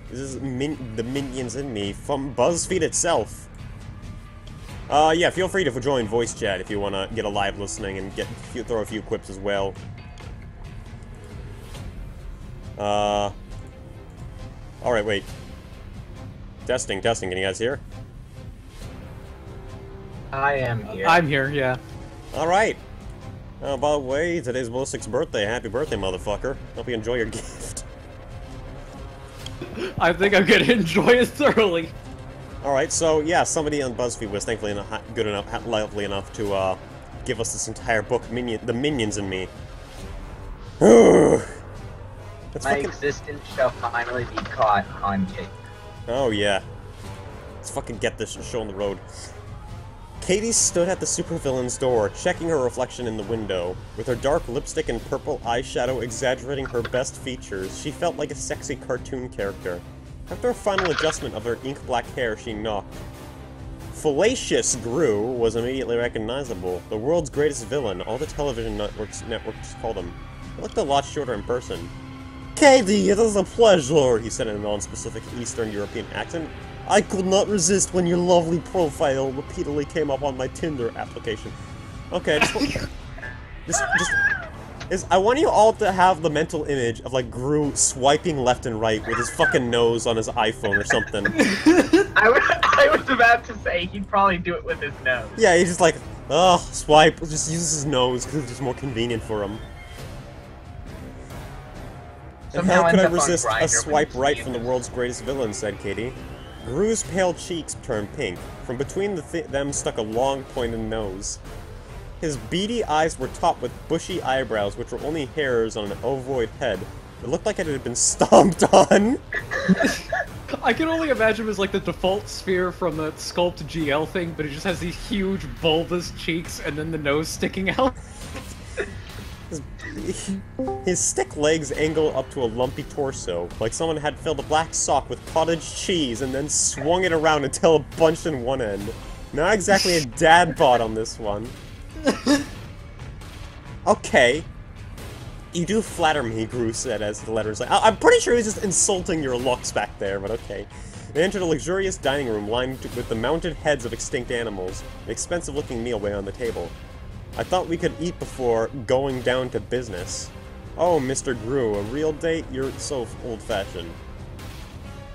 This is the minions in me from BuzzFeed itself. Yeah, feel free to join voice chat if you want to get a live listening and throw a few quips as well. Alright, wait. Testing, can you guys hear? I am here. I'm here, yeah. Alright. By the way, today's Ballistic's birthday. Happy birthday, motherfucker. Hope you enjoy your gift. I think I'm gonna enjoy it thoroughly. Alright, so yeah, somebody on BuzzFeed was thankfully lovely enough to give us this entire book, The Minions and Me. My existence shall finally be caught on tape. Oh yeah. Let's fucking get this show on the road. Katie stood at the supervillain's door, checking her reflection in the window. With her dark lipstick and purple eyeshadow exaggerating her best features, she felt like a sexy cartoon character. After a final adjustment of her ink-black hair, she knocked. Fallacious Gru was immediately recognizable. The world's greatest villain, all the television networks called him. He looked a lot shorter in person. Katie, it is a pleasure, he said in a non-specific Eastern European accent. I could not resist when your lovely profile repeatedly came up on my Tinder application. Okay, I want you all to have the mental image of, like, Gru swiping left and right with his fucking nose on his iPhone or something. I was about to say, he'd probably do it with his nose. Yeah, he's just like, oh, swipe, just use his nose because it's just more convenient for him. And how could I resist a swipe right from the world's greatest villain, said Katie. Gru's pale cheeks turned pink. From between them stuck a long, pointed nose. His beady eyes were topped with bushy eyebrows, which were only hairs on an ovoid head. It looked like it had been stomped on. I can only imagine him as like the default sphere from the Sculpt GL thing, but he just has these huge bulbous cheeks and then the nose sticking out. His stick legs angle up to a lumpy torso, like someone had filled a black sock with cottage cheese and then swung it around until it bunched in one end. Not exactly a dad bod on this one. Okay. You do flatter me, Gru said as the letters like, I'm pretty sure he's just insulting your looks back there, but okay. They entered a luxurious dining room lined with the mounted heads of extinct animals. An expensive-looking meal lay on the table. I thought we could eat before going down to business. Oh, Mr. Gru, a real date? You're so old-fashioned.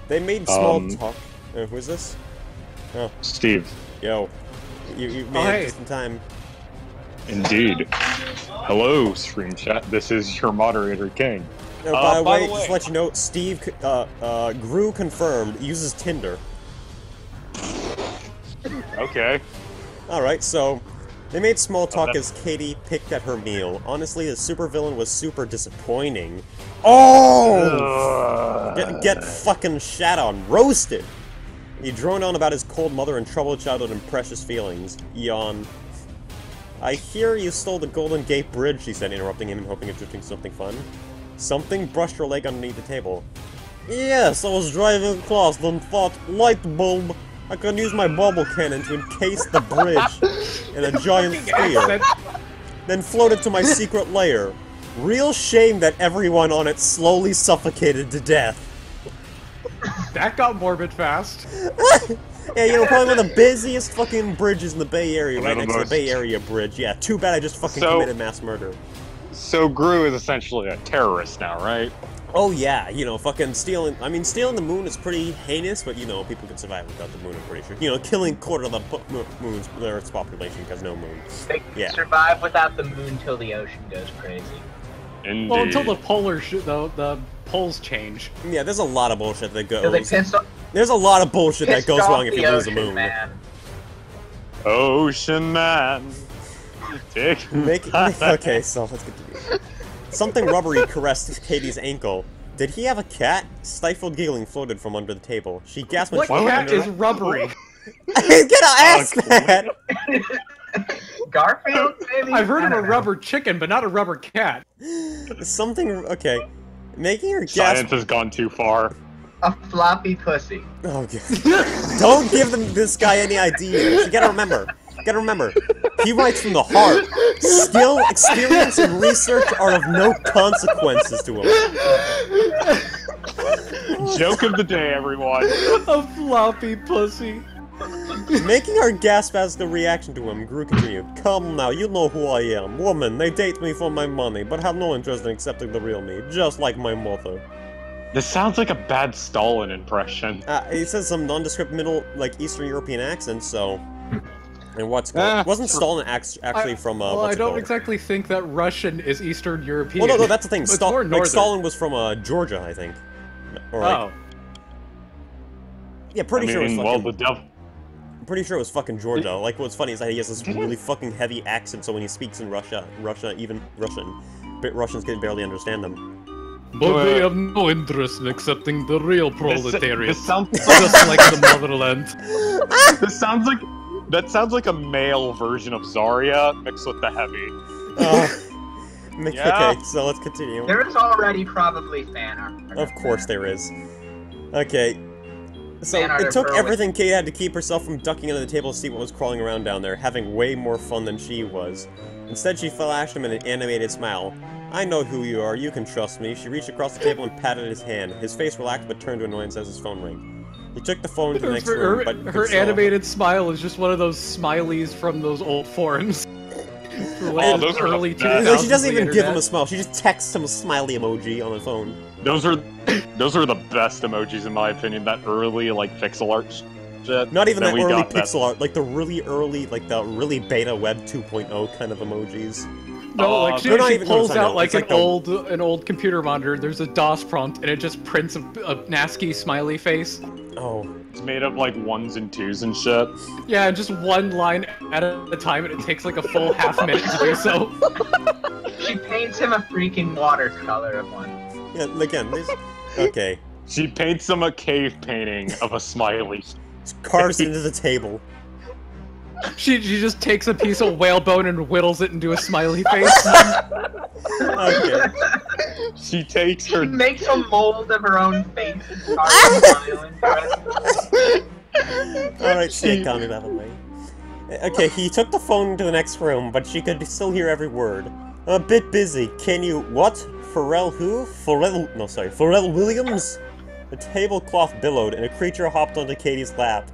They made small talk. Who's this? Oh. Steve. Yo. You made it just in time. Indeed. Hello, stream chat. This is your moderator, King. By the way, just to let you know, Steve, Gru confirmed, uses Tinder. Okay. Alright, so, they made small talk as Katie picked at her meal. Honestly, the supervillain was super disappointing. Oh! Get fucking shat on. Roasted! He droned on about his cold mother and troubled childhood and precious feelings. Yawn. I hear you stole the Golden Gate Bridge, she said, interrupting him and hoping of drifting something fun. Something brushed her leg underneath the table. Yes, I was driving across, then thought, light bulb. I could use my bubble cannon to encase the bridge in a giant sphere. Then floated to my secret lair. Real shame that everyone on it slowly suffocated to death. That got morbid fast. Yeah, you know, probably one of the busiest fucking bridges in the Bay Area, right next to the Bay Area Bridge. Yeah, too bad I just fucking committed mass murder. So Gru is essentially a terrorist now, right? Oh yeah, you know, fucking stealing, I mean, stealing the moon is pretty heinous, but you know, people can survive without the moon, I'm pretty sure. You know, killing quarter of the moon's Earth's population because no moon. They can survive without the moon till the ocean goes crazy. Indeed. Well, until the the poles change. Yeah, there's a lot of bullshit that goes. There's a lot of bullshit that goes wrong if you lose the moon. Man. Ocean Man. Okay, so let's continue. Something rubbery caressed Katie's ankle. Did he have a cat? Stifled giggling floated from under the table. She gasped when What cat is rubbery? Get to ask that! Garfield, maybe? I've heard of a rubber chicken, but not a rubber cat. Something, okay. Making her gasp. Science has gone too far. A floppy pussy. Oh, God. Don't give this guy any ideas. You gotta remember, he writes from the heart. Skill, experience, and research are of no consequences to him. Joke of the day, everyone. A floppy pussy. Making her gasp as the reaction to him, Gru continued. Come now, you know who I am. Woman, they date me for my money, but have no interest in accepting the real me, just like my mother. This sounds like a bad Stalin impression. He says some nondescript middle, like, Eastern European accent, so... And what's called... Wasn't Stalin actually from, Well, what's I it don't called? exactly think that Russian is Eastern European. Well, no, that's the thing. It's more northern. Stalin was from, Georgia, I think. Or, like, Oh. Yeah, pretty sure it was fucking... well, the devil... I'm pretty sure it was fucking Georgia. Like, what's funny is that he has this really fucking heavy accent, so when he speaks in Russia, even Russian, Russians can barely understand him. But they have no interest in accepting the real proletariat. This sounds just like the motherland. That sounds like a male version of Zarya mixed with the heavy. Yeah. Okay, so let's continue. There is already probably fan art. Of course there is. Okay. So, Man, it took Early. everything Kate had to keep herself from ducking under the table to see what was crawling around down there, having way more fun than she was. Instead, she flashed him in an animated smile. I know who you are, you can trust me. She reached across the table and patted his hand. His face relaxed but turned to annoyance as his phone rang. He took the phone to the next room, but... Her animated smile is just one of those smileys from those old forums. Oh, those are early the best. No, she doesn't the even give him a internet. smile, she just texts him a smiley emoji on the phone. Those are the best emojis in my opinion. That early like pixel art shit. Not even that we early got that. pixel art, like the really early, like the really beta web 2.0 kind of emojis. No, like they're not she even- pulls no, out like it's an like the- old computer monitor. There's a DOS prompt, and it just prints a nasty smiley face. Oh. It's made of like ones and twos and shit. Yeah, just one line at a time, and it takes like a full half minute to do so. She paints him a freaking watercolor of one. Yeah, again, this... Okay. She paints him a cave painting of a smiley. Carves it into the table. She just takes a piece of whalebone and whittles it into a smiley face. Okay. She takes She her. makes a mold of her own face and carves a smile into it. Alright, stay calm by the way. Okay, he took the phone to the next room, but she could still hear every word. A bit busy. Can you... What? Pharrell who? Pharrell Williams? The tablecloth billowed, and a creature hopped onto Katie's lap.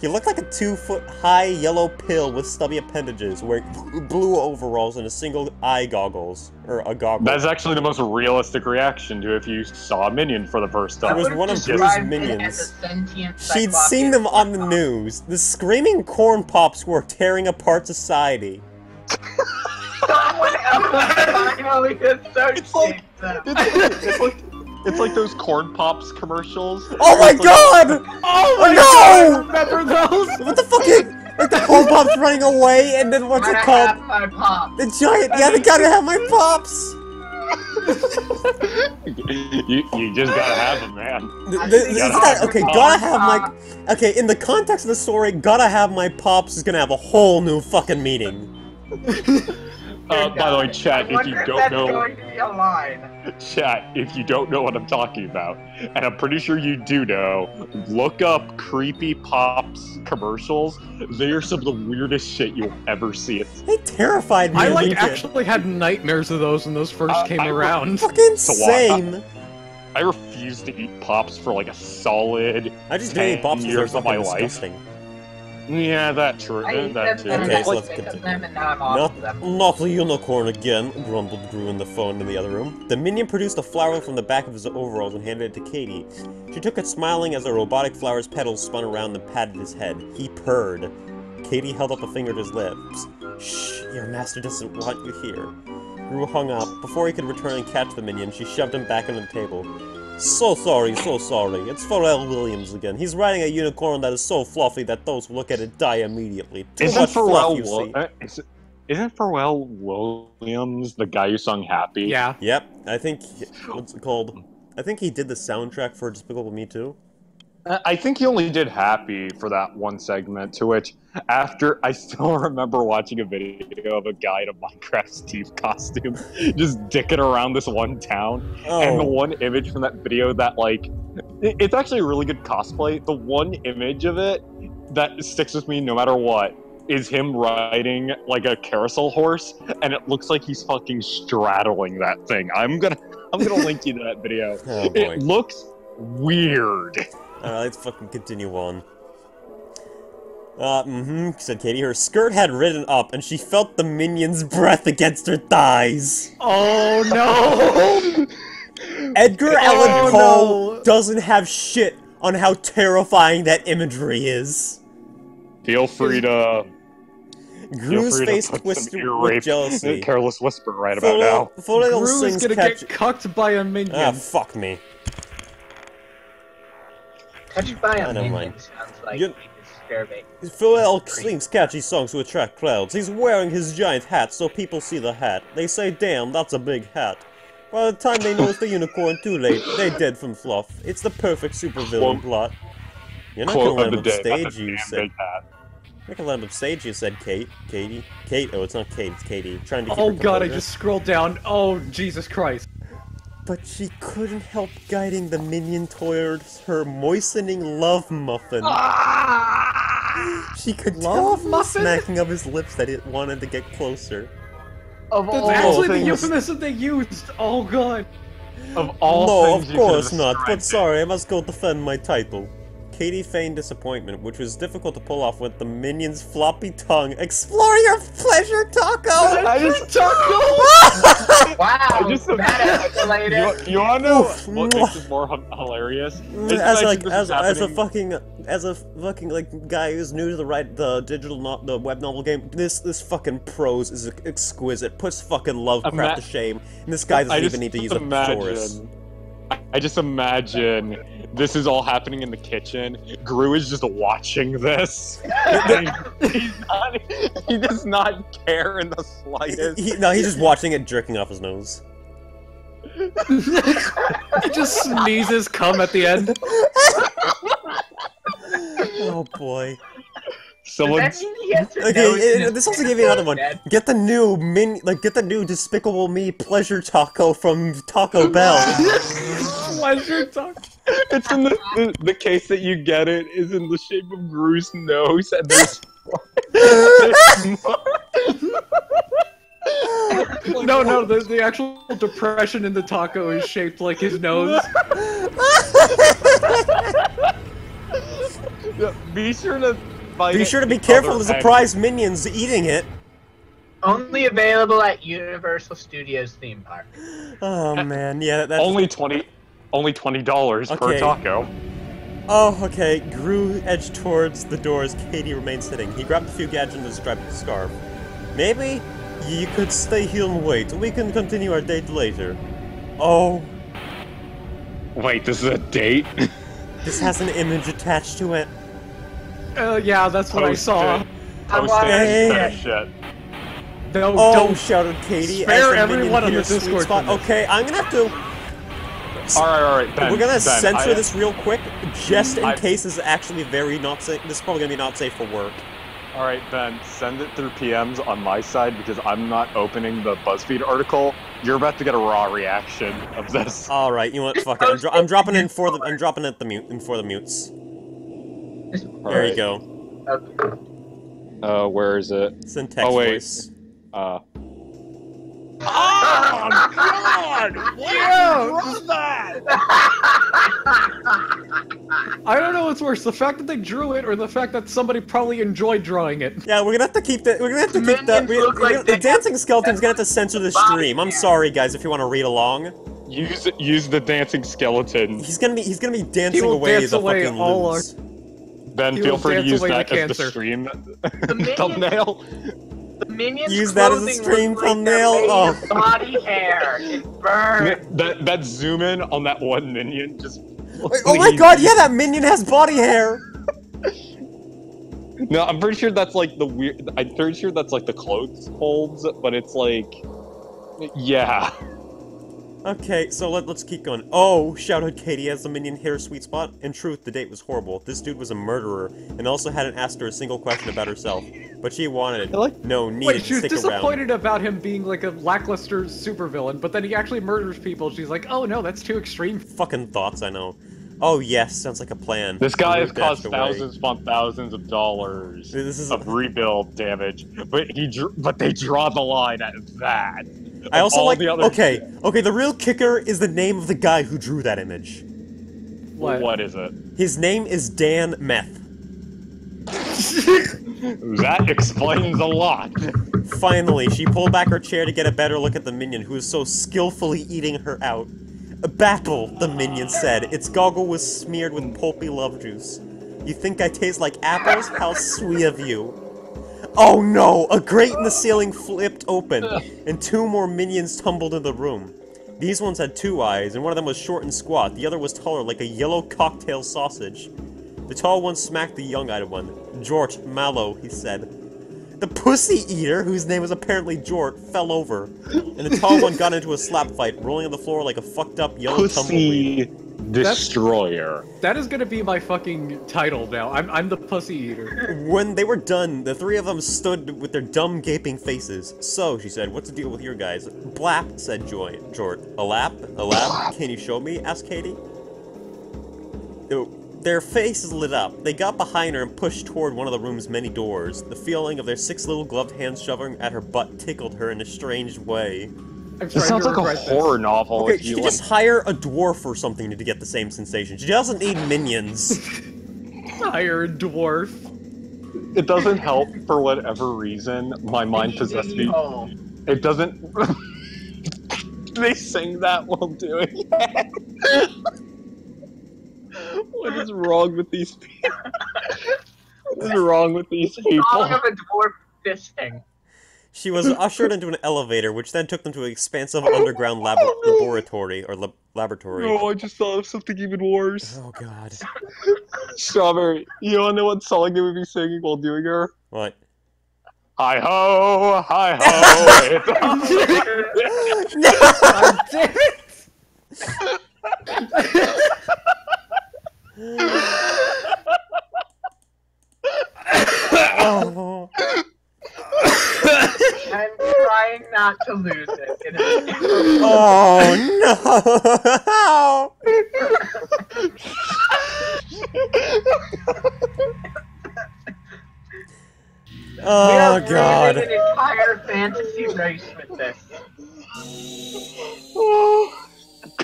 He looked like a 2-foot-high yellow pill with stubby appendages, wearing blue overalls and a single eye goggles. Or a goggle. That's actually the most realistic reaction to if you saw a minion for the first time. It was would've one of described Gru's it minions. as a sentient She'd Cyclopean seen them on the Cyclops. news. The screaming corn pops were tearing apart society. Someone else finally associates them. It's like those corn pops commercials. Oh my god! Oh my no! god! I remember those? What the fuck is... Like the corn pops running away, and then what's it Gotta called? have my pop. The giant... Yeah, they gotta have my pops! You just gotta have them, man. Okay, gotta have my... Okay, in the context of the story, gotta have my pops is gonna have a whole new fucking meaning. By the way, chat, I if wonder you if don't that's know, going to be a line. chat, if you don't know what I'm talking about, and I'm pretty sure you do know, look up creepy pops commercials. They are some of the weirdest shit you'll ever see. It's They terrified me I as a like kid. actually had nightmares of those when those first came around. Fucking insane! I refuse to eat pops for like a solid I just didn't eat pops because they're years of my fucking life. disgusting. Yeah, that true. I ate That them too. and Okay, I so got let's sick of continue. them and now I'm off of them. Not the unicorn again, grumbled Gru in the phone in the other room. The minion produced a flower from the back of his overalls and handed it to Katie. She took it smiling as a robotic flower's petals spun around and patted his head. He purred. Katie held up a finger to his lips. Shh, your master doesn't want you here. Gru hung up. Before he could return and catch the minion, she shoved him back under the table. So sorry, so sorry. It's Pharrell Williams again. He's riding a unicorn that is so fluffy that those who look at it die immediately. Too much fluff, you see. Isn't Pharrell Williams the guy who sung Happy? Yeah. Yep, I think... What's it called? I think he did the soundtrack for Despicable Me Too. I think he only did Happy for that one segment, to which, after, I still remember watching a video of a guy in a Minecraft Steve costume just dicking around this one town, and the one image from that video that, like, it's actually a really good cosplay. The one image of it that sticks with me no matter what is him riding, like, a carousel horse, and it looks like he's fucking straddling that thing. I'm gonna link you to that video. Oh, boy. weird. Alright, let's fucking continue on. Said Katie. Her skirt had ridden up, and she felt the minion's breath against her thighs. Oh no! Edgar Allan Poe no. doesn't have shit on how terrifying that imagery is. Feel free to Gru's face put twisted some ear with rape, jealousy. careless whisper right about now. Full Gru is sings gonna catch. get cucked by a minion. Ah, fuck me. Touched by a never minion mind. sounds like You- disturbing. Phil sings catchy songs to attract crowds. He's wearing his giant hat so people see the hat. They say, damn, that's a big hat. By the time they notice the unicorn, too late. They dead from fluff. It's the perfect supervillain plot. You're not gonna Quote let of him the up day. stage, you Damn said. big hat. You're not gonna let him up stage, you said, Kate. Katie? Oh, it's not Kate, it's Katie. Trying to keep Oh her god, I composure. just scrolled down. Oh, Jesus Christ. But she couldn't help guiding the minion towards her moistening love muffin. She could tell Love from the muffin? smacking of his lips that it wanted to get closer. Of That's all actually the things, euphemism they used. Oh god. of all No, things of you could course have not, but described sorry, I must go defend my title. Katie feigned disappointment, which was difficult to pull off with the minion's floppy tongue. Explore your pleasure, Taco! I just Wow, just- that escalated. You wanna know Oof. what makes this more hilarious? Just As imagine this is as a fucking like guy who's new to the web novel game, this fucking prose is exquisite. Puts fucking Lovecraft to shame, and this guy doesn't even need to use a thesaurus. I just imagine this is all happening in the kitchen. Gru is just watching this. He does not care in the slightest. He's just watching it jerking off his nose. He just sneezes cum at the end. Oh boy. Does Someone, that mean he has to know Okay, it's this also gave me another one. dead? Get the new Despicable Me pleasure taco from Taco Bell. Pleasure talk. it's in the case that you get it is in the shape of Gru's nose, and there's. No, the actual depression in the taco is shaped like his nose. Be sure to Be sure to be careful of the surprise minions eating it. Only available at Universal Studios theme park. Oh man, yeah, that's Only $20 per Okay. taco. Oh, okay. Gru edged towards the door as Katie remained sitting. He grabbed a few gadgets and striped the scarf. Maybe you could stay here and wait. We can continue our date later. Oh, Wait, this is a date? this has an image attached to it. Yeah, that's what I saw. Post Hey. that shit. No, Oh, don't. shouted Katie. Spare as the minion everyone on hit the her sweet Discord spot. for this. Okay, I'm gonna have to. Alright, Ben, We're gonna Ben, censor I- this real quick, just in I- case this is actually very not safe. This is probably gonna be not safe for work. Alright, Ben, send it through PMs on my side because I'm not opening the BuzzFeed article. You're about to get a raw reaction of this. All right, you know what? Fuck it. I'm dropping in for the. I'm dropping it for the mutes. There you go. Okay. Where is it? It's in text Oh, wait. voice. Oh, God! Yeah! What was that? I don't know what's worse, the fact that they drew it or the fact that somebody probably enjoyed drawing it. Yeah, we're gonna have to keep that. We're gonna have to keep that. Minions look like The they dancing skeleton's gonna have to censor the stream. I'm sorry, guys, if you want to read along. use the dancing skeleton. He's gonna be dancing will away dance the away fucking all loons. Ben, He feel will free to dance use away that the as the cancer. stream minions- thumbnail. The minions Use that as a clothing stream looks like they're thumbnail? made Oh. of body hair. It burns. That zoom in on that one minion just. Wait, oh my god, yeah, that minion has body hair! No, I'm pretty sure that's like the weird. I'm pretty sure that's like the clothes holds, but it's like, yeah. Okay, so let's keep going. Oh, shouted Katie as the minion hit her sweet spot. In truth, the date was horrible. This dude was a murderer, and also hadn't asked her a single question about herself. But she wanted it. No, needed Wait, she to was stick around. disappointed about him being like a lackluster supervillain, but then he actually murders people. She's like, oh no, that's too extreme. Fucking thoughts, I know. Oh yes, sounds like a plan. This guy has Gru dashed caused away. thousands upon thousands of dollars This is- of rebuild damage, but they draw the line at that. I also All like. the other Okay, the real kicker is the name of the guy who drew that image. What is it? His name is Dan Meth. That explains a lot. Finally, she pulled back her chair to get a better look at the minion who was so skillfully eating her out. Battle, the minion said. Its goggle was smeared with pulpy love juice. You think I taste like apples? How sweet of you. Oh no! A grate in the ceiling flipped open, and 2 more minions tumbled into the room. These ones had 2 eyes, and one of them was short and squat. The other was taller, like a yellow cocktail sausage. The tall one smacked the young-eyed one. Jort, mallow, he said. The pussy eater, whose name was apparently Jort, fell over, and the tall one got into a slap fight, rolling on the floor like a fucked up yellow tumbleweed. Destroyer. That is gonna be my fucking title now. I'm the pussy eater. When they were done, the 3 of them stood with their dumb, gaping faces. So, she said, what's the deal with your guys? Blap, said Jort. A lap? A lap? Can you show me? Asked Katie. Their faces lit up. They got behind her and pushed toward one of the room's many doors. The feeling of their 6 little gloved hands shoving at her butt tickled her in a strange way. This sounds like a horror novel. Okay, she could just hire a dwarf or something to get the same sensation. She doesn't need minions. Hire a dwarf. It doesn't help for whatever reason. My mind possessed me. It doesn't. They sing that while doing it. What is wrong with these people? What is wrong with these people? Song of a dwarf fisting. She was ushered into an elevator, which then took them to an expansive underground laboratory. No, I just thought of something even worse. Oh god. Strawberry, you wanna know what song they would be singing while doing her? What? Hi ho, hi ho. God damn it! Oh. I'm trying not to lose it. It is Oh no! Oh god! An entire fantasy race with this.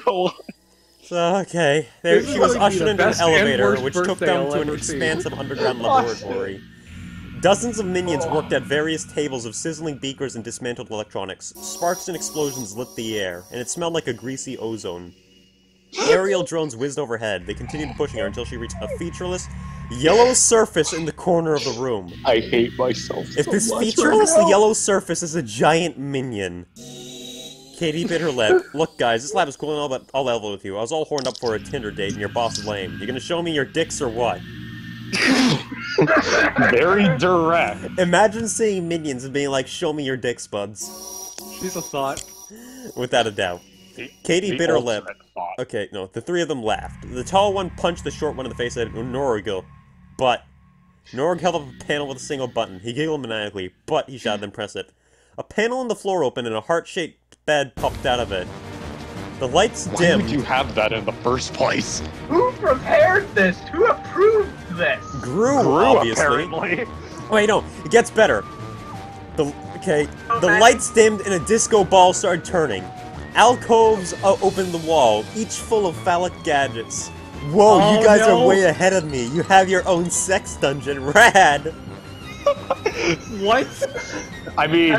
Go on. So, okay, there This she is was gonna be ushered the into an best and elevator, worst which took birthday them I'll to an ever see. expansive underground laboratory. Dozens of minions worked at various tables of sizzling beakers and dismantled electronics. Sparks and explosions lit the air, and it smelled like a greasy ozone. Aerial drones whizzed overhead. They continued pushing her until she reached a featureless, yellow surface in the corner of the room. I hate myself If so this much featureless right now. yellow surface is a giant minion. Katie bit her lip. Look, guys, this lab is cool and all, but I'll level with you. I was all horned up for a Tinder date, and your boss is lame. You gonna show me your dicks or what? Very direct. Imagine seeing minions and being like, show me your dicks, buds. She's a thought. Without a doubt. Katie bit her lip. ultimate thought. Okay, no, the 3 of them laughed. The tall one punched the short one in the face at Norg, but Norg held up a panel with a single button. He giggled maniacally, but he shouted, then press it. A panel in the floor opened and a heart-shaped bed popped out of it. The lights Why dimmed. would you have that in the first place? Who prepared this? Who approved this? Grew, obviously. apparently. Wait, no, it gets better. The lights dimmed and a disco ball started turning. Alcoves opened the wall, each full of phallic gadgets. Whoa, Oh, you guys no. are way ahead of me. You have your own sex dungeon. Rad! What? I mean,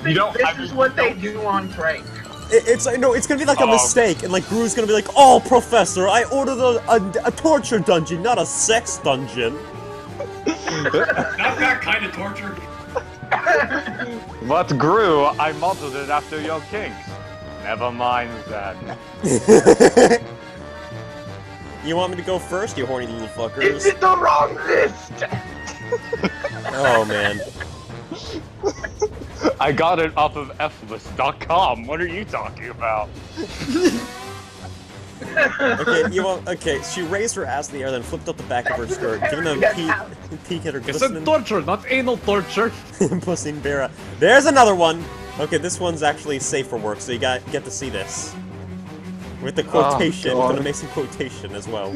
you don't. This is what they do on break. It's gonna be like a mistake, and like Gru's gonna be like, "Oh, Professor, I ordered a torture dungeon, not a sex dungeon." Not that kind of torture. But Gru, I modeled it after your kinks. Never mind that. You want me to go first, you horny little Is fuckers? it the wrong list? Oh man. I got it off of flist.com. What are you talking about? Okay, she raised her ass in the air, then flipped up the back of her skirt, giving them a peek at her It's a glistening torture, not anal torture. pussy and Vera. There's another one! Okay, this one's actually safe for work, so you get to see this. With the quotation, with an amazing quotation as well.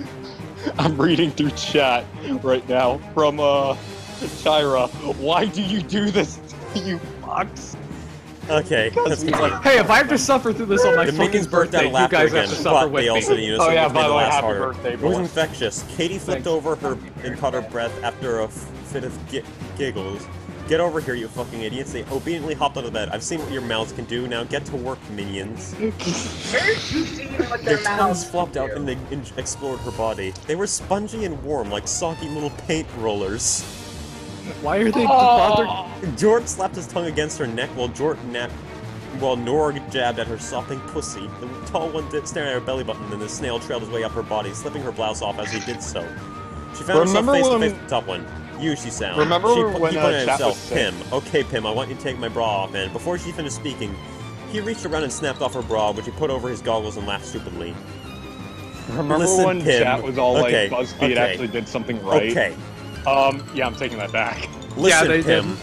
I'm reading through chat right now from Tyra. Why do you do this, you fucks? Okay, let's continue. Hey, if I have to suffer through this on my The fucking minions burst out birthday, of you laughter guys again, have to suffer but with they me. also didn't Oh, yeah, which by made the way, laugh happy harder. birthday, It was boy. infectious. Katie flipped over her and caught her breath after a fit of giggles. Get over here, you fucking idiots. They obediently hopped out of bed. I've seen what your mouths can do. Now get to work, minions. Where's you seeing what Their their tongues mouths flopped out do? and they explored her body. They were spongy and warm, like soggy little paint rollers. Why are they bothered? Jort slapped his tongue against her neck while Norg jabbed at her sopping pussy. The tall one staring at her belly button, and the snail trailed his way up her body, slipping her blouse off as he did so. She found herself face to face with the top one. You, she sounded. Remember when he pointed at Chat was himself. sick? Pim. Okay, Pim, I want you to take my bra off, man. Before she finished speaking, he reached around and snapped off her bra, which he put over his goggles and laughed stupidly. Remember Listen, when Pim. Chat was all Okay, like, BuzzFeed okay. actually did something right? Okay. Yeah, I'm taking that back. Listen, they Pim.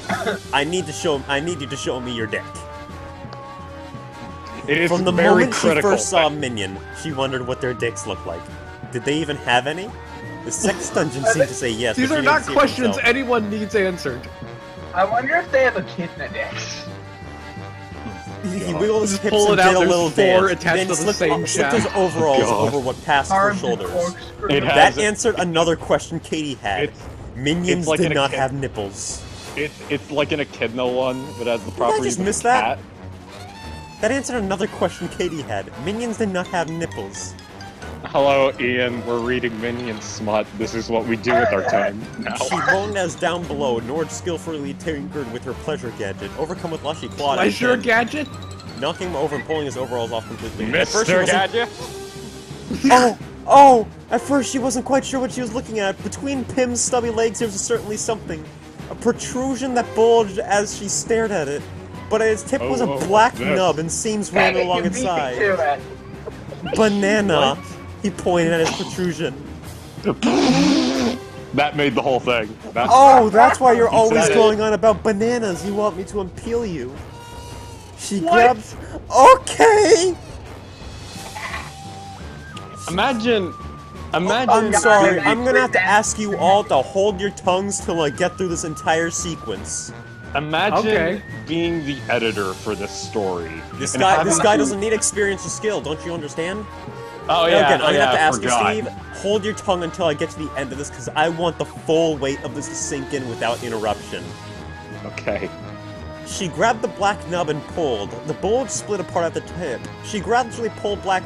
I need you to show me your dick. It is From the very moment critical. she first saw Minion, she wondered what their dicks looked like. Did they even have any? The sex dungeon seemed to say yes. These but are she not didn't see it questions herself. anyone needs answered. I wonder if they have echidnadix. He wiggled his Just hips pull and it out, did a there's little 4 dance, attached then to the slipped, same slipped his shaft. overalls God. over what passed her Arms and shoulders. corkscrew. It That has- answered another question Katie had. Minions it's like did an not echid- have nipples. It's like an echidna one, but has the properties just of a miss that? cat. That answered another question Katie had. Minions did not have nipples. Hello, Ian. We're reading Minion smut. This is what we do with our time now. She moaned as down below, Nord skillfully tinkered with her pleasure gadget. Overcome with lust, she clawed at Pleasure him, gadget? knocking him over and pulling his overalls off completely. At first she Mr. wasn't- Gadget? Oh! At first she wasn't quite sure what she was looking at. Between Pim's stubby legs there was certainly something. A protrusion that bulged as she stared at it. But at its tip was a black this. nub and seams ran Hey, along you its beat me side. to it. Banana! He pointed at his protrusion. That made the whole thing. That's Oh, that's why you're always said it. going on about bananas. You want me to impale you. She What? grabs... Okay! Imagine. I'm sorry, God, I'm gonna have to that- ask you all to hold your tongues till I get through this entire sequence. Imagine Okay. being the editor for this story. This and guy having to- doesn't need experience or skill, don't you understand? Oh yeah. Again, I'm gonna have to I ask you, forgot. Steve, hold your tongue until I get to the end of this, because I want the full weight of this to sink in without interruption. Okay. She grabbed the black nub and pulled. The bulge split apart at the tip. She gradually pulled back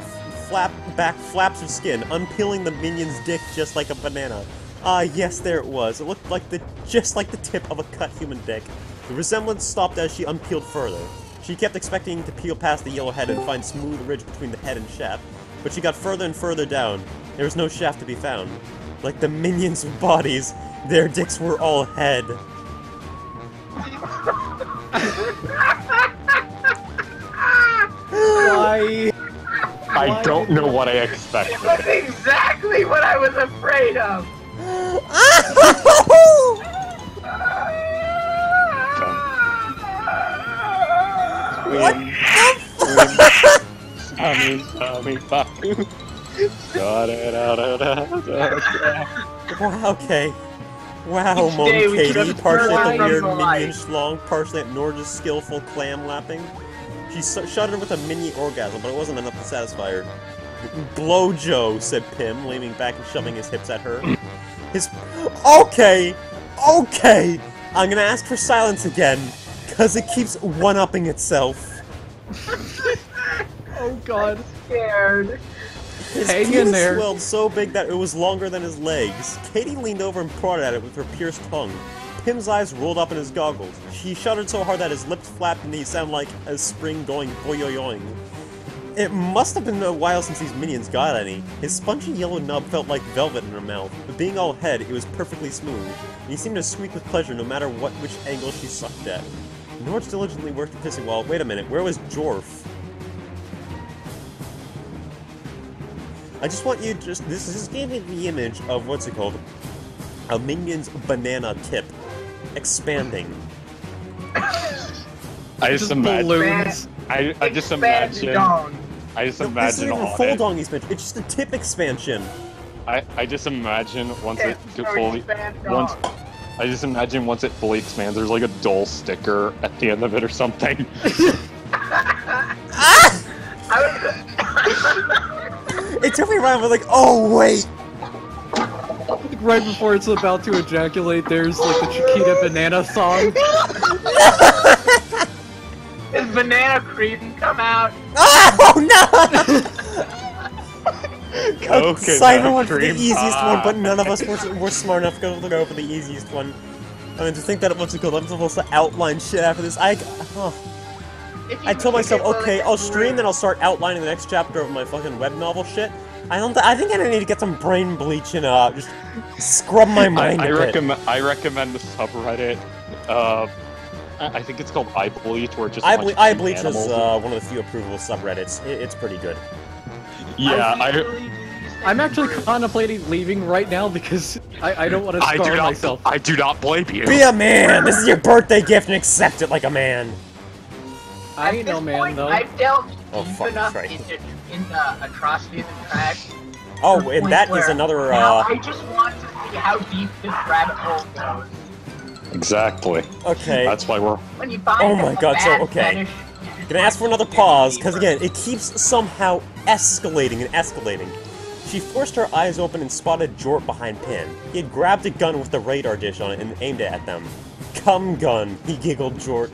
flaps of skin, unpeeling the minion's dick just like a banana. Ah, yes, there it was. It looked like just like the tip of a cut human dick. The resemblance stopped as she unpeeled further. She kept expecting to peel past the yellow head and find smooth ridge between the head and shaft, but she got further and further down. There was no shaft to be found. Like the minions' bodies, their dicks were all head. Why? I don't know what I expected. That's exactly what I was afraid of. Wow, okay. Wow, Each moaned day we keep Katie, us partially at the further weird from the minion light. schlong, partially at Nord's skillful clam lapping. She shuddered with a mini orgasm, but it wasn't enough to satisfy her. Blow Joe, said Pim, leaning back and shoving his hips at her. Okay! Okay! I'm gonna ask for silence again, cause it keeps one-upping itself. Oh god. Scared. His Hang in penis there. swelled so big that it was longer than his legs. Katie leaned over and prodded at it with her pierced tongue. Pim's eyes rolled up in his goggles. She shuddered so hard that his lips flapped and he sounded like a spring going boyoyoing. It must have been a while since these minions got any. His spongy yellow nub felt like velvet in her mouth, but being all head, it was perfectly smooth, and he seemed to squeak with pleasure no matter which angle she sucked at. Nord diligently worked the pissing while, wait a minute, where was Jorf? I just want you to this is giving the image of, what's it called? A minion's banana tip. Expanding. I just imagine. balloons. I just Expand imagine. dong. I just No, this isn't imagine even a on full it. dong expansion, it's just a tip expansion. I just imagine once it Or fully expand once dong. I just imagine once it fully expands, there's like a dull sticker at the end of it or something. It took me around, but like, oh wait! Right before it's about to ejaculate, there's like the Chiquita banana song. Is banana cream come out? Oh no! Simon went for the cream easiest pie. one, but none of us were smart enough to go for the easiest one. I mean, to think that what's it called? I'm supposed to outline shit after this. I told myself, okay, I'll stream, then I'll start outlining the next chapter of my fucking web novel shit. I think I need to get some brain bleach and just scrub my mind a bit. I recommend the subreddit. I think it's called iBleach, where it's just iBleach is animals. one of the few approvable subreddits. It's pretty good. Yeah, I'm actually contemplating leaving right now because I don't want to scar myself. I do not blame you. Be a man! This is your birthday gift and accept it like a man! I ain't no man, though. I've dealt Oh, deep fuck, enough right. in atrocities and trash. Oh, to the and point that is where another, now I just want to see how deep this rabbit hole goes. Exactly. Okay. That's why we're. When you find Oh my a god, so, bad okay. fetish, Gonna ask for another pause, because again, it keeps somehow escalating and escalating. She forced her eyes open and spotted Jort behind Pin. He had grabbed a gun with the radar dish on it and aimed it at them. Cum gun, he giggled Jort,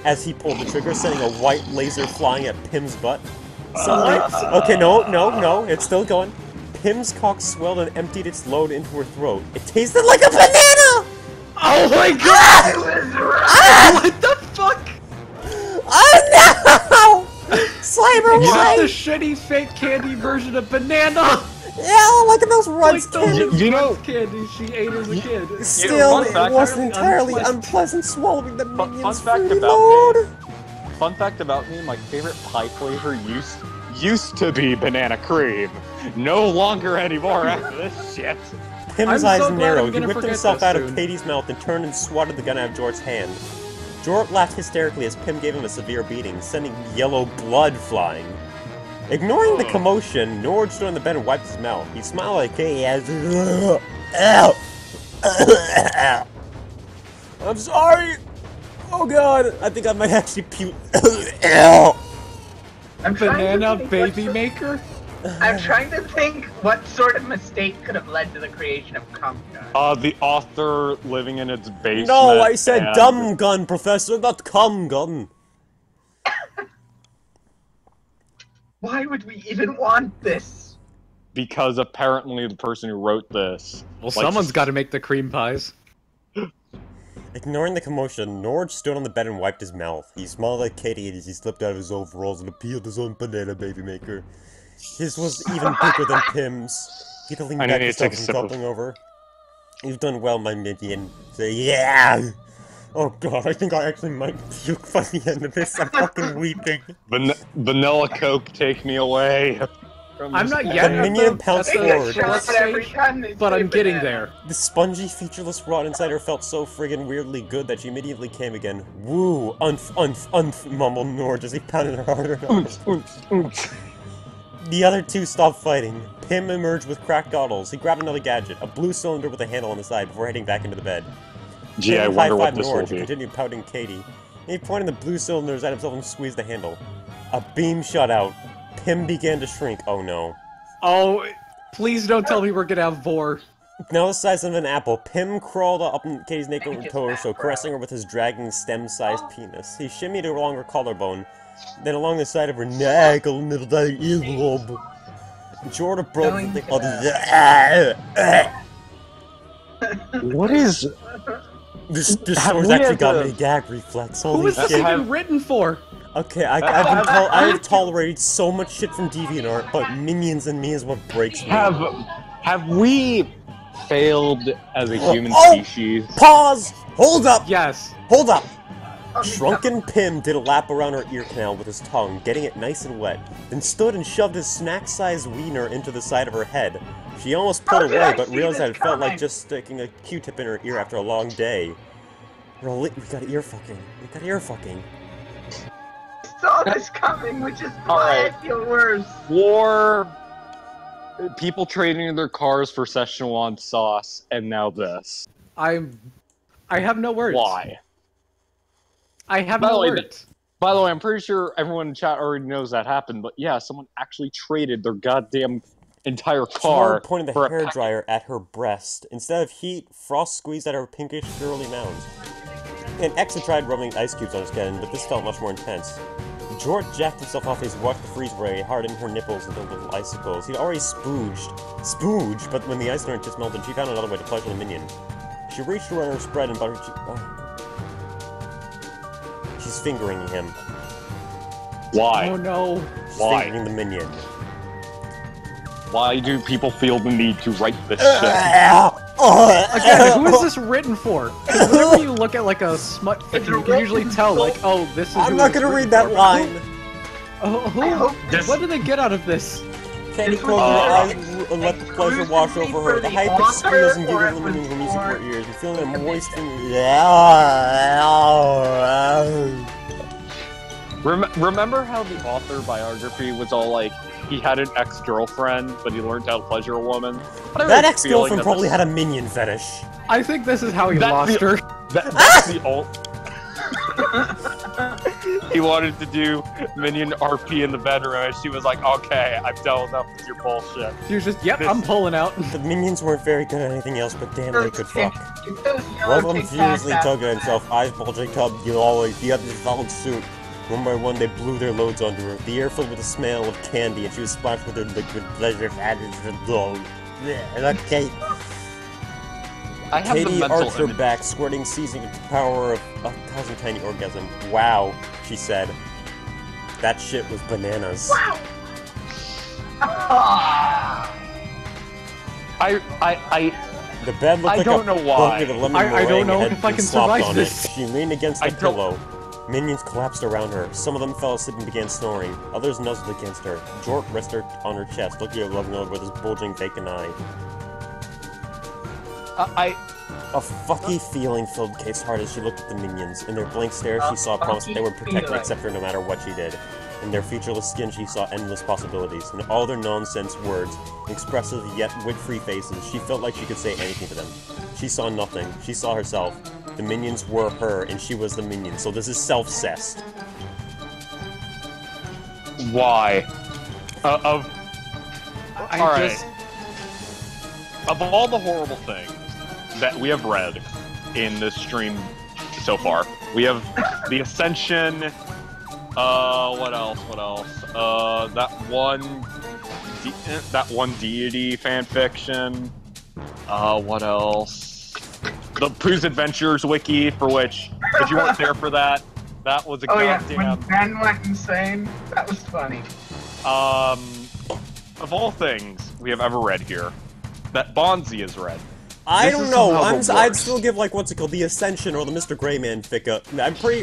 as he pulled the trigger, sending a white laser flying at Pim's butt. Suddenly, okay, no, it's still going. Pim's cock swelled and emptied its load into her throat. It tasted like a banana! Oh my god! What the fuck? Oh no! Slimer, You why? know the shitty fake candy version of banana! Yeah, look at those runs, Like those kid. You know- Runtz candy she ate as a kid. Still, fun fact, it wasn't entirely unpleasant. unpleasant swallowing the Fun minions' fact fruity about load. Fun fact about me: my favorite pie flavor used to be banana cream. No longer anymore after this shit. Pim's I'm eyes so glad narrowed. I'm He gonna whipped forget himself this out of soon. Katie's mouth and turned and swatted the gun out of Jort's hand. Jort laughed hysterically as Pim gave him a severe beating, sending yellow blood flying. Ignoring the commotion, Nord stood on the bed and wiped his mouth. He smiled like Katie as ow! I'm sorry! Oh god, I think I might actually puke. Ow! I'm trying to Banana think baby what maker? I'm trying to think what sort of mistake could have led to the creation of cum gun. The author living in its basement. No, I said and- dumb gun, Professor, not cum gun. Why would we even want this? Because apparently the person who wrote this. Well, likes- someone's got to make the cream pies. Ignoring the commotion, Nord stood on the bed and wiped his mouth. He smiled like Katie as he slipped out of his overalls and peeled his own banana baby maker. His was even bigger than Pim's. He leaned I back need to to take a stop sip him of- toppling over. You've done well, my minion. Say, yeah! Oh god, I think I actually might puke by the end of this. I'm fucking weeping. Vanilla Coke, take me away. I'm not yet The at minion pounced Take a forward. shot every time they but say I'm getting banana. there. The spongy, featureless rot inside her felt so friggin' weirdly good that she immediately came again. Woo! Unf, mumbled Nord as he pounded her harder. The other two stopped fighting. Pim emerged with cracked goggles. He grabbed another gadget, a blue cylinder with a handle on the side, before heading back into the bed. Gee, I Pim wonder what high-fived this will Nord and be. continued pouting Katie. He pointed the blue cylinders at himself and squeezed the handle. A beam shot out. Pim began to shrink. Oh no. Oh, please don't tell me we're gonna have Vor. Now the size of an apple, Pim crawled up on Katie's naked Just torso, back, bro. caressing her with his dragging stem-sized penis. He shimmied along her collarbone, then along the side of her neck, a little tiny earlobe. Jordan broke the thing called What is? This Have sword's we actually had got the- me a gag reflex. Who Holy was this shit. even written for? Okay, I have tolerated so much shit from DeviantArt, but Minions and me is what breaks me. Have we failed as a human Oh! species? Pause! Hold up! Yes. Hold up! Oh, Shrunken Pim did a lap around her ear canal with his tongue, getting it nice and wet, then stood and shoved his snack-sized wiener into the side of her head. She almost pulled How did away, I but see realized this that it felt like coming? just sticking a Q-tip in her ear after a long day. We got ear fucking. We got ear fucking. I saw this coming, which is why Alright. I feel worse. War, people trading their cars for Szechuan sauce, and now this. I have no words. Why? I have By the no way, words. By the way, I'm pretty sure everyone in chat already knows that happened, but yeah, someone actually traded their goddamn entire She car pointed the for a hairdryer at her breast. Instead of heat, frost squeezed at her pinkish, girly mounds. An ex had tried rubbing ice cubes on his skin, but this felt much more intense. George jacked himself off as he watched the freeze ray harden her nipples into little icicles. He'd already spooged, but when the ice turned just melted, she found another way to pleasure the minion. She reached around her spread and buttered she's fingering him. Why? Oh no. She's Why? fingering the minion. Why do people feel the need to write this shit? Again, who is this written for? 'Cause whenever you look at like a smut fiction, you can usually tell, like, oh, this is. I'm not gonna read that line! What do they get out of this? Candy closed her eyes and let the pleasure wash over her. The high-pitched squeals and giggles of the minion were music to her ears, and feeling a moist Remember how the author biography was all like, he had an ex-girlfriend, but he learned how to pleasure a woman? That ex-girlfriend probably had a minion fetish. I think this is how he lost her. That's the old... He wanted to do minion RP in the bedroom, and she was like, okay, I've dealt enough with your bullshit. She was just, yep, I'm pulling out. The minions weren't very good at anything else, but damn, they could fuck. One of them furiously tugged at himself, eyes bulging tub, the others followed suit. One by one, they blew their loads onto her. The air filled with the smell of candy, and she was splashed with their liquid pleasure added to the dog. Okay. Katie arched her back, squirting, seizing the power of 1,000 tiny orgasms. Wow, she said. That shit was bananas. Wow. The bed looked like don't know why. bucket of lemon I don't meringue know and if I had can been slopped survive on this. it. She leaned against the pillow. Minions collapsed around her. Some of them fell asleep and began snoring. Others nuzzled against her. Jork rested on her chest, looking at Lovenog with his bulging vacant eye. A fucky feeling filled Kate's heart as she looked at the minions. In their blank stare, she saw a promise that they would protect and accept her no matter what she did. In their featureless skin, she saw endless possibilities. In all their nonsense words, expressive yet wit-free faces, she felt like she could say anything to them. She saw nothing. She saw herself. The minions were her, and she was the minion, so this is self-cessed. Why? Of all the horrible things that we have read in this stream so far, we have the Ascension, what else? That one deity fanfiction, what else? The Pooh's Adventures wiki, for which, if you weren't there for that, that was a goddamn... when Ben went insane, that was funny. Of all things we have ever read here, that Bonzi has read. I don't know. I'd still give, like, what's it called, the Ascension or the Mr. Greyman fic.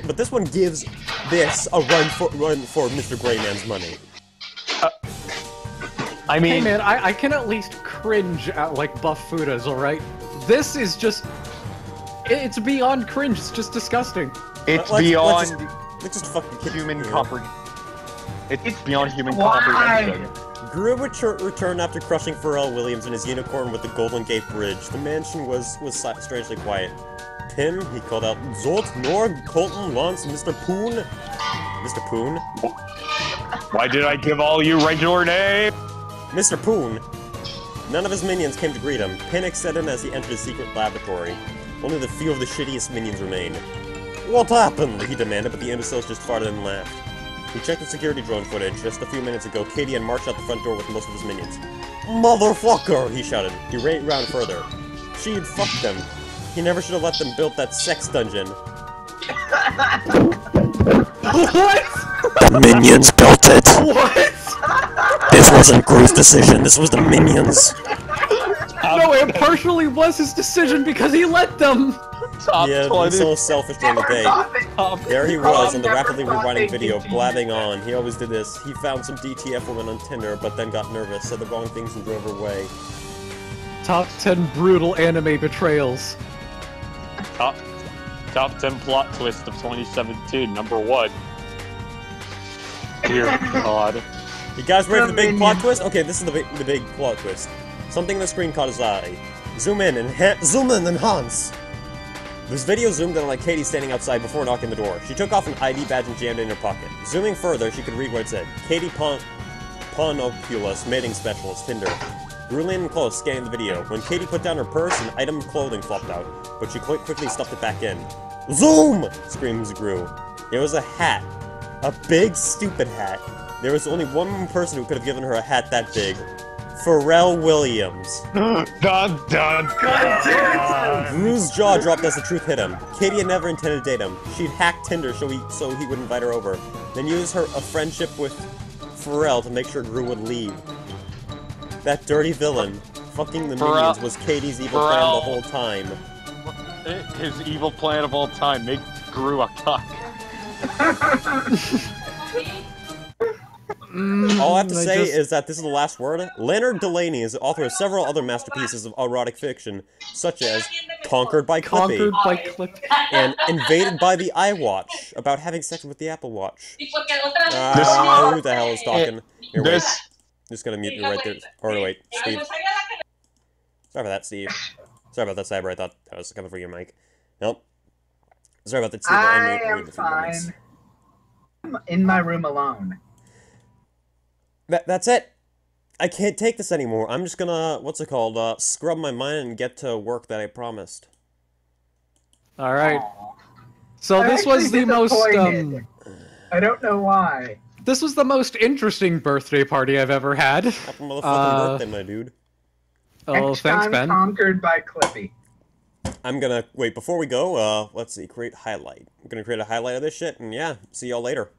But this one gives this a run for Mr. Greyman's money. I mean, hey man, I can at least cringe at like buff Fudas, alright? This is just... It's beyond cringe, it's just disgusting. It's beyond let's just fucking human comprehension. It's beyond human comprehension. Gru returned after crushing Pharrell Williams and his unicorn with the Golden Gate Bridge. The mansion was strangely quiet. Pim, he called out, Zolt, Norg, Colton, Lance, Mr. Poon. Mr. Poon? Why did I give all you regular names? Mr. Poon. None of his minions came to greet him. Panic set in as he entered his secret laboratory. Only the few of the shittiest minions remained. What happened? He demanded, but the imbeciles just farted and laughed. He checked the security drone footage. Just a few minutes ago, Katie had marched out the front door with most of his minions. Motherfucker! He shouted. He ran around further. She had fucked them. He never should have let them build that sex dungeon. What? The minions built it! What? This wasn't Gru's decision, this was the minions. No, it partially was his decision because he let them! Yeah, he's so selfish during the day. There he was on the rapidly rewinding video, blabbing on. He always did this. He found some DTF woman on Tinder, but then got nervous, said the wrong things and drove her away. Top 10 brutal anime betrayals. Top 10 plot twist of 2017, number 1. Dear God. You guys ready for the big plot twist? Okay, this is the big plot twist. Something on the screen caught his eye. Zoom in and enhance. This video zoomed in on like Katie standing outside before knocking the door. She took off an ID badge and jammed it in her pocket. Zooming further, she could read what it said. Katie Ponopulus mating specialist, Tinder. Grew lean and close, scanning the video. When Katie put down her purse, an item of clothing flopped out, but she quickly stuffed it back in. Zoom! Screams Gru. It was a hat. A big, stupid hat. There was only one person who could have given her a hat that big. Pharrell Williams. Dun dun dun! Gru's jaw dropped as the truth hit him. Katie had never intended to date him. She'd hacked Tinder so he would invite her over, then use a friendship with Pharrell to make sure Gru would leave. That dirty villain, fucking the minions, was Katie's evil plan the whole time. His evil plan of all time, make Gru a cock. All I have to say is that this is the last word. Leonard Delaney is the author of several other masterpieces of erotic fiction, such as Conquered by Clippy and Invaded by the iWatch, about having sex with the Apple Watch. Who the hell is talking? Here, wait. Just gonna mute you right there. Or wait, Steve. Sorry about that, Steve. Sorry about that, Cyber. I thought that was coming for your mic. Nope. Sorry about that, Steve. I am fine. I'm in my room alone. That's it. I can't take this anymore. I'm just gonna, scrub my mind and get to work that I promised. Alright. So this was the most, I don't know why. This was the most interesting birthday party I've ever had. Happy motherfucking birthday, my dude. Oh, Next thanks, time, Ben. Conquered by Clippy. I'm gonna, wait, before we go, let's see, create highlight. I'm gonna create a highlight of this shit, and yeah, see y'all later.